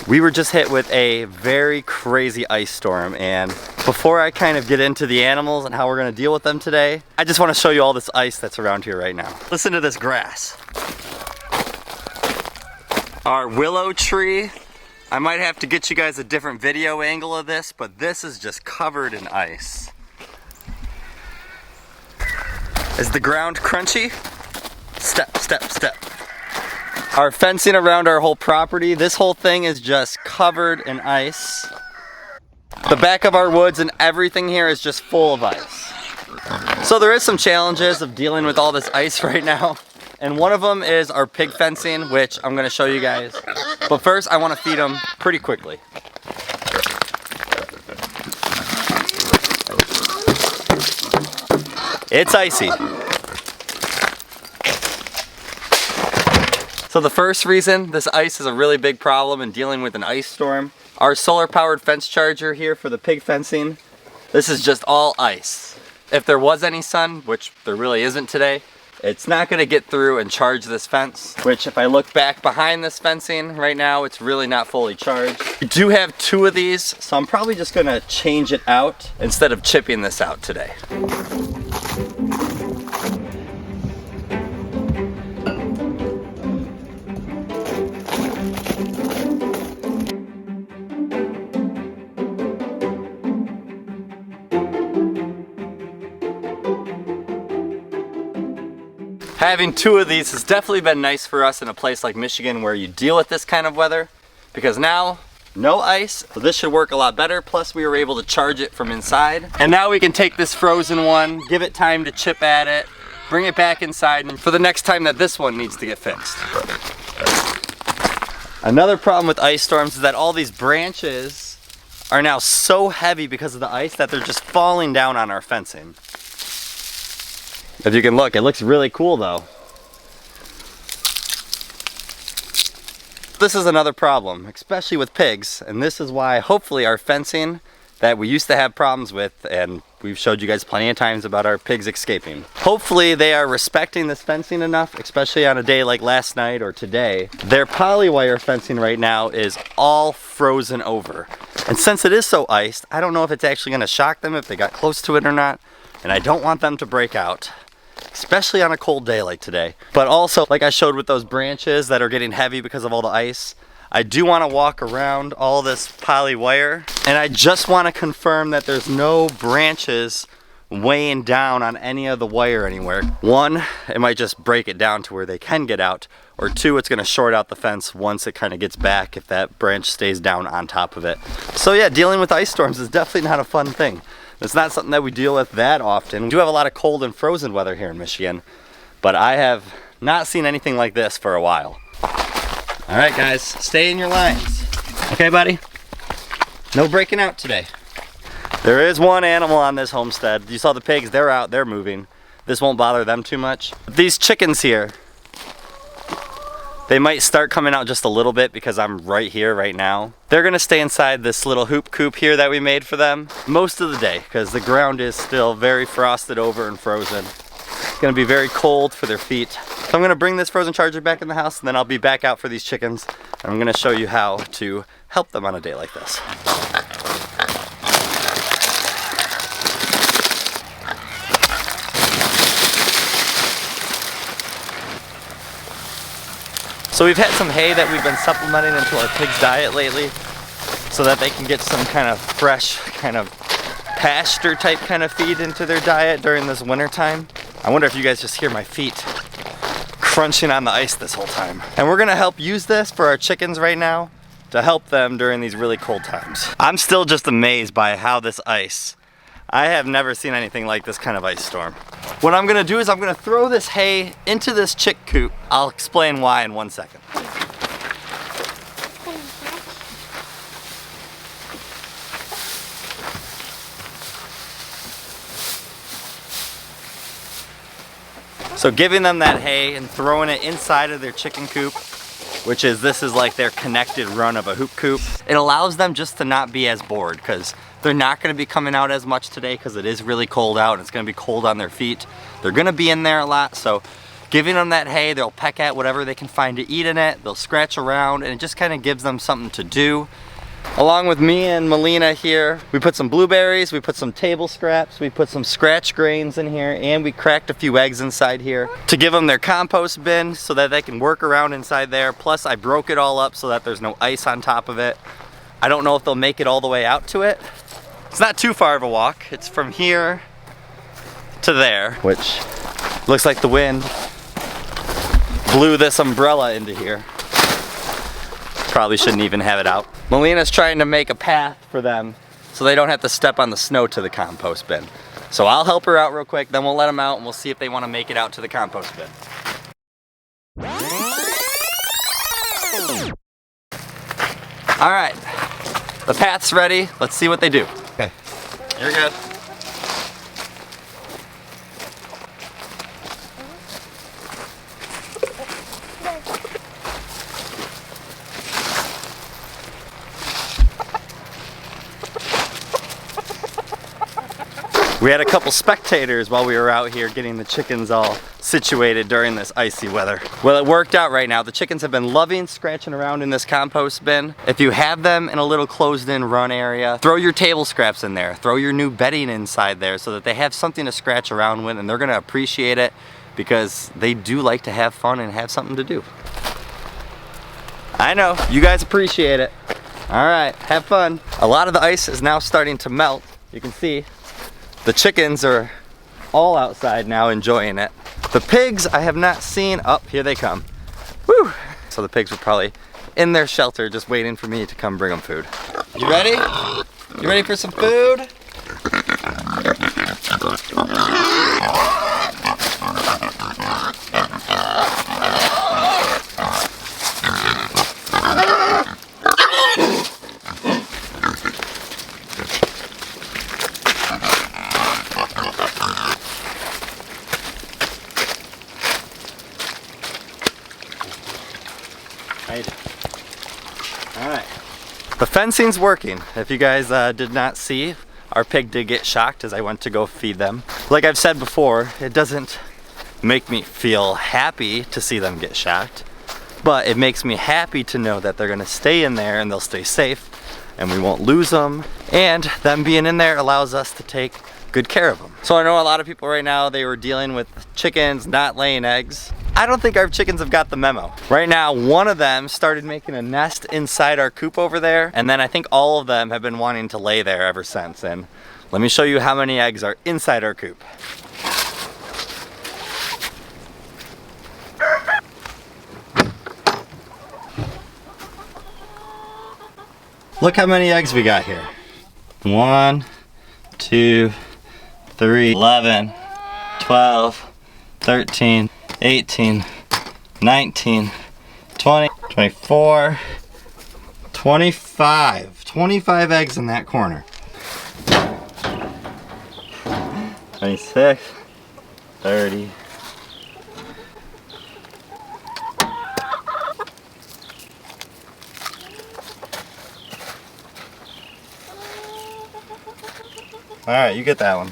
We were just hit with a very crazy ice storm, and before I kind of get into the animals and how we're gonna deal with them today, I just wanna show you all this ice that's around here right now. Listen to this grass. Our willow tree, I might have to get you guys a different video angle of this, but this is just covered in ice. Is the ground crunchy? Step, step, step. Our fencing around our whole property, this whole thing is just covered in ice. The back of our woods and everything here is just full of ice. So there is some challenges of dealing with all this ice right now. And one of them is our pig fencing, which I'm gonna show you guys. But first, I wanna feed them pretty quickly. It's icy. So the first reason this ice is a really big problem in dealing with an ice storm, our solar powered fence charger here for the pig fencing, this is just all ice. If there was any sun, which there really isn't today, it's not gonna get through and charge this fence, which if I look back behind this fencing right now, it's really not fully charged. We do have 2 of these, so I'm probably just gonna change it out instead of chipping this out today. Having 2 of these has definitely been nice for us in a place like Michigan where you deal with this kind of weather, because now no ice, so this should work a lot better. Plus we were able to charge it from inside. And now we can take this frozen one, give it time to chip at it, bring it back inside for the next time that this one needs to get fixed. Another problem with ice storms is that all these branches are now so heavy because of the ice that they're just falling down on our fencing. If you can look, it looks really cool though. This is another problem, especially with pigs, and this is why hopefully our fencing that we used to have problems with, and we've showed you guys plenty of times about our pigs escaping. Hopefully they are respecting this fencing enough, especially on a day like last night or today. Their polywire fencing right now is all frozen over. And since it is so iced, I don't know if it's actually gonna shock them if they got close to it or not, and I don't want them to break out, especially on a cold day like today. But also, like I showed with those branches that are getting heavy because of all the ice, I do want to walk around all this poly wire, and I just want to confirm that there's no branches weighing down on any of the wire anywhere. 1, it might just break it down to where they can get out, or 2, it's going to short out the fence once it kind of gets back if that branch stays down on top of it. So yeah, dealing with ice storms is definitely not a fun thing. It's not something that we deal with that often. We do have a lot of cold and frozen weather here in Michigan, but I have not seen anything like this for a while. All right, guys, stay in your lines. Okay, buddy? No breaking out today. There is one animal on this homestead. You saw the pigs, they're out, they're moving. This won't bother them too much. These chickens here, they might start coming out just a little bit because I'm right here right now. They're gonna stay inside this little hoop coop here that we made for them most of the day because the ground is still very frosted over and frozen. It's gonna be very cold for their feet. So I'm gonna bring this frozen charger back in the house, and then I'll be back out for these chickens. And I'm gonna show you how to help them on a day like this. So we've had some hay that we've been supplementing into our pigs' diet lately so that they can get some kind of fresh, kind of pasture type kind of feed into their diet during this winter time. I wonder if you guys just hear my feet crunching on the ice this whole time. And we're gonna help use this for our chickens right now to help them during these really cold times. I'm still just amazed by how this ice, I have never seen anything like this kind of ice storm. What I'm gonna do is I'm gonna throw this hay into this chick coop. I'll explain why in 1 second. So giving them that hay and throwing it inside of their chicken coop, which is, this is like their connected run of a hoop coop, it allows them just to not be as bored because they're not going to be coming out as much today because it is really cold out and it's going to be cold on their feet. They're going to be in there a lot, so giving them that hay, they'll peck at whatever they can find to eat in it, they'll scratch around, and it just kind of gives them something to do. Along with me and Melina here, we put some blueberries, we put some table scraps, we put some scratch grains in here, and we cracked a few eggs inside here to give them their compost bin so that they can work around inside there. Plus I broke it all up so that there's no ice on top of it. I don't know if they'll make it all the way out to it. It's not too far of a walk. It's from here to there, which looks like the wind blew this umbrella into here. Probably shouldn't even have it out. Melina's trying to make a path for them so they don't have to step on the snow to the compost bin. So I'll help her out real quick, then we'll let them out and we'll see if they want to make it out to the compost bin. All right, the path's ready. Let's see what they do. Okay, you're good. We had a couple spectators while we were out here getting the chickens all situated during this icy weather. Well, it worked out right now. The chickens have been loving scratching around in this compost bin. If you have them in a little closed-in run area, throw your table scraps in there. Throw your new bedding inside there so that they have something to scratch around with, and they're gonna appreciate it because they do like to have fun and have something to do. I know, you guys appreciate it. All right, have fun. A lot of the ice is now starting to melt. You can see the chickens are all outside now enjoying it. The pigs I have not seen. Up, here they come. Woo! So the pigs were probably in their shelter just waiting for me to come bring them food. You ready? You ready for some food? Alright, the fencing's working. If you guys did not see, our pig did get shocked as I went to go feed them. Like I've said before, it doesn't make me feel happy to see them get shocked, but it makes me happy to know that they're gonna stay in there and they'll stay safe and we won't lose them, and them being in there allows us to take good care of them. So I know a lot of people right now, they were dealing with chickens not laying eggs. I don't think our chickens have got the memo. Right now, one of them started making a nest inside our coop over there, and then I think all of them have been wanting to lay there ever since. And let me show you how many eggs are inside our coop. Look how many eggs we got here. 1, 2, 3, 11, 12, 13, 18, 19, 20, 24, 25. 25 eggs in that corner. 26, 30. All right, you get that one.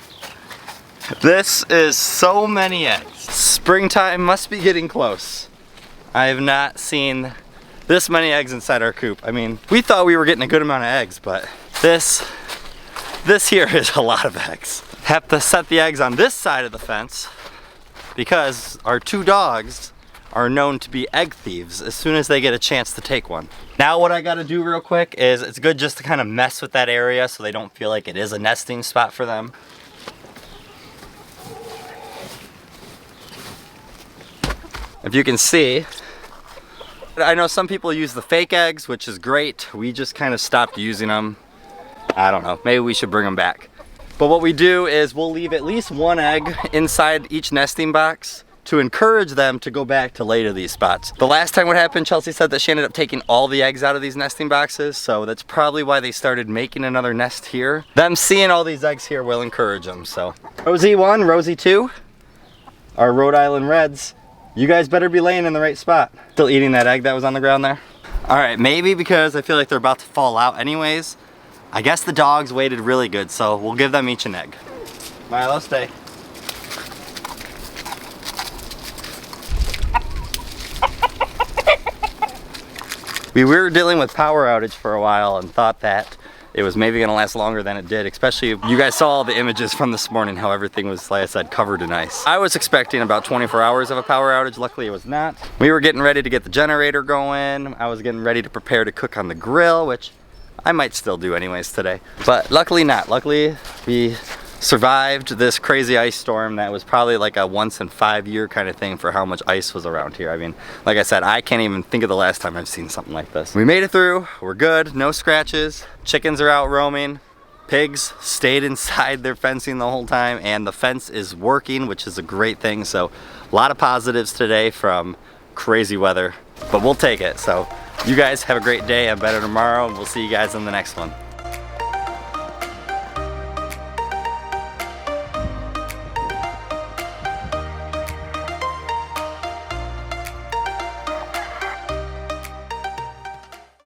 This is so many eggs. Springtime must be getting close. I have not seen this many eggs inside our coop. I mean, we thought we were getting a good amount of eggs, but this here is a lot of eggs. Have to set the eggs on this side of the fence because our two dogs are known to be egg thieves as soon as they get a chance to take one. Now what I gotta do real quick is it's good just to kind of mess with that area so they don't feel like it is a nesting spot for them. If you can see, I know some people use the fake eggs, which is great. We just kind of stopped using them. I don't know, maybe we should bring them back. But what we do is we'll leave at least one egg inside each nesting box to encourage them to go back to lay to these spots. The last time what happened, Chelsea said that she ended up taking all the eggs out of these nesting boxes, so that's probably why they started making another nest here. Them seeing all these eggs here will encourage them, so. Rosie 1, Rosie 2, our Rhode Island Reds. You guys better be laying in the right spot. Still eating that egg that was on the ground there? All right, maybe because I feel like they're about to fall out anyways, I guess the dogs waited really good, so we'll give them each an egg. Milo, stay. We were dealing with power outage for a while and thought that it was maybe gonna last longer than it did, especially you guys saw all the images from this morning, how everything was, like I said, covered in ice. I was expecting about 24 hours of a power outage. Luckily it was not. We were getting ready to get the generator going. I was getting ready to prepare to cook on the grill, which I might still do anyways today. But luckily not. Luckily we survived this crazy ice storm that was probably like a once in 5 year kind of thing for how much ice was around here. I mean, like I said, I can't even think of the last time I've seen something like this. We made it through, we're good, no scratches. Chickens are out roaming. Pigs stayed inside their fencing the whole time, and the fence is working, which is a great thing. So a lot of positives today from crazy weather, but we'll take it. So you guys have a great day and better tomorrow, and we'll see you guys in the next one.